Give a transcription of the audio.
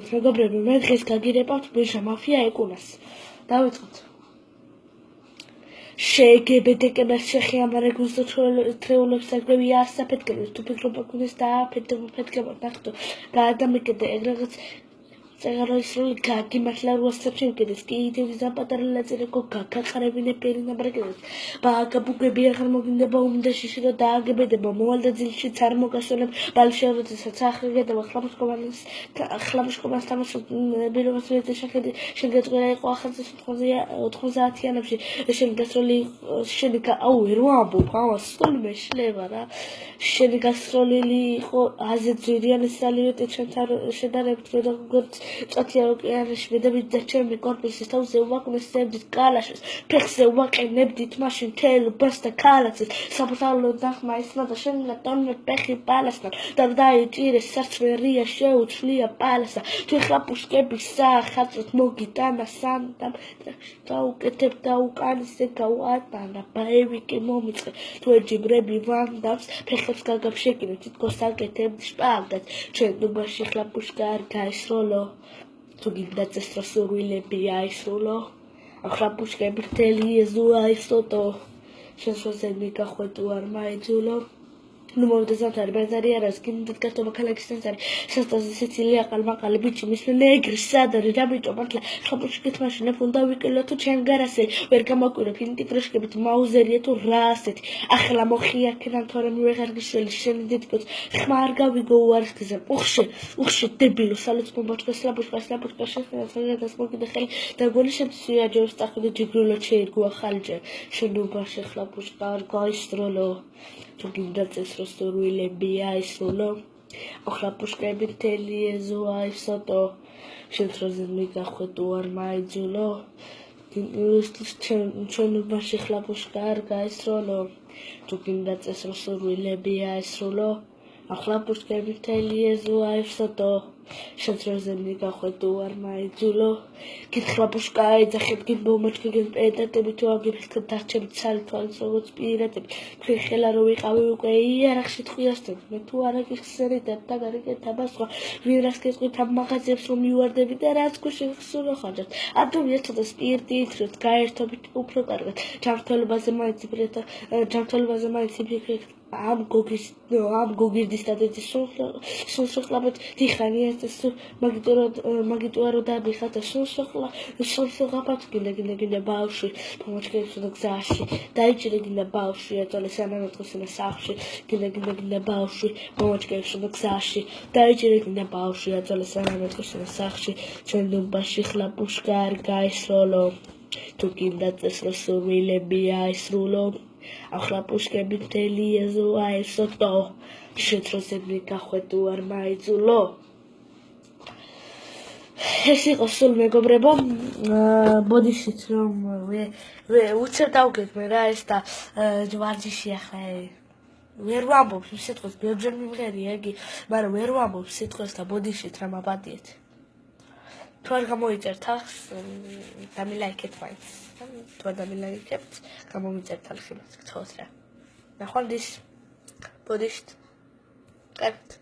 მეგობრებო, მე დღეს გაგირებავთ ბეჟა მაფია ეკუნას. დავიწყოთ. შეგებედეკებას შეხიამარე გულსო თრეულებს აგრევია საფეთქებას თუ ფიქრობა გქონდეს დააფეთქება ნახტო გაადამეკედე ეგ რაღაც წეგაროისრული გაგიმართლა რუასებში მკედეს კი იდევის დაპატარა ლაწირეკო გაგაყარებინე პერინა ბრაკედეს ბაგაბუგები აღარ მოგინდება უმდა შიში დააგებედება მოვალდა ძილში არ მოგასწორებ ბალშევროდესაც ახრიგედება ხლამშკომას თამაშობ ბილობას ვეძე შეხედი შეგეწყერა იყო ახალწლის 90-იანებში შენ გასროლი შენი აუ ვერ ვამბობ ამას სულ მეშლება რა შენი გასროლილი იყო აზეძვირიანი სალივეტი ჩვენთან შედარებით როგორც წათია ოკეანეში მედებით და ჩემი კორპუსის თავზე ვაკნესებდით კალაშეს ფეხზე ვაყენებდით მაშინ თელობას და ქალაცეს საფრთხალო დახმა ისმა და შენ ლატონე ფეხი პალასთან და დაიჭირეს სარცმერია შეუცვლია პალასა თუ ხა პუშკების სახარწოთ მოგიტანა სანდამ დაუკეთებ და უკანისე გავატანა ბაევიკი მომიწყე თუ ეჯიბრები ვანდავს ფეხებს გაგაფშეკინე თითქოს აკეთებ შპაგად ჩვენ დუბაში ხლა პუშკა არ გაისროლო თუ გინდა წესროსურვილები აისრულო ახლა პუშკები მთელი ეზო აისროტო შესვაზე მიგახვედო არ მაიძულო nu mă dezantare bazari era skin de cartoba collectionsare sasta Sicilia qalmaqali bichi misle negri sadari rabito matla xabushkit mashine funda wikelo tu changarase ვერ გამაკვირე ფინტი ფრეშკებით მაუზერია თუ რასეთი ახლა მოხია ქიდან თორემ ვეღარგიშველი შენი დიდკოც ხმა არ გავიგო უარსკიზე უხში დებილო სალოცმო ბოჭკას ლაბუშკას შესაძლოა მოგიდე ხელი და გოლი შემცია ჯოს ტახდი ჯიგრულო შეირგვა ხალჯე შენობაში ხლა ბუშკა არ გაისტროლო თუ გინდა წესროსურვილები აისრულო ახლა ბუშკები მთელი ეზო აისოტო შემთხვევაზე მიგახვედო არ მაიძულო ჩვენობაში ხლა ბუშკა არ გაისროლო თუ გინდა წესროსურვილები აისრულო ახლა ბუშკები მთელი ეზო აისოტო შემთხვევაზე მიგახვედო არ მაიძულო კითხვა ბუშკა აიძახეთ გიმბომოჩქენ პედატები თუ აგიფიქრეთ დარჩებით ცალი თვალის როგორც პირატები თქვენ ხელა რო ვიყავი უკვე იარაღში ტყვიასთან მე თუ არა გიხსენიდებ და გარიგეთ აბასხვა ვირას გეწყვით ამ მაღაზიებს რომ მივარდები და რაც გუშინხსურო ხარჯად ადრე ცოტა სპირტი ითხრეთ გაერთობით უფრო კარგად ჯანმრთელობაზე მაინც იფიქრეთ am gogirდის დადედის სულსოხლაბეთ დიხანია ეს მაგიტუარო დაბიხათ სულსოხლაბათ გინდა ბავშვი pomočkებს და გზაში დაიჭირე გინდა ბავშვი აწოლე სანამეთქოსენა სახში გინდა ბავშვი pomočkებს და გზაში დაიჭირე გინდა ბავშვი აწოლე სანამეთქოსენა სახში ჩვენ დუბაში ხლა ბუშკა არ გაისროლო თუ გინდა წესროსურვილები აისრულო ახლა ბუშკები მთელი ეზო აისოტო შეცროსებ მიგახვედო არ მაიძულო ეს იყო სულ მეგობრებო ბოდიშით რომ უცებ დავგეთმე რა ეს და ვარჯიში ახლა ვერ ვამბობ სიტყვას ბევრჯერ მიმღერია იგი მაგრამ ვერ ვამბობ სიტყვას და ბოდიშით რა მაპატიეთ თუ არ გამოიწერთ ახს დამილაიქეთ მაინც თუ არ დამილაიქებთ გამომიწერთ ახლა გთხოვთ რა ნახვამდის ბოდიშით კარგად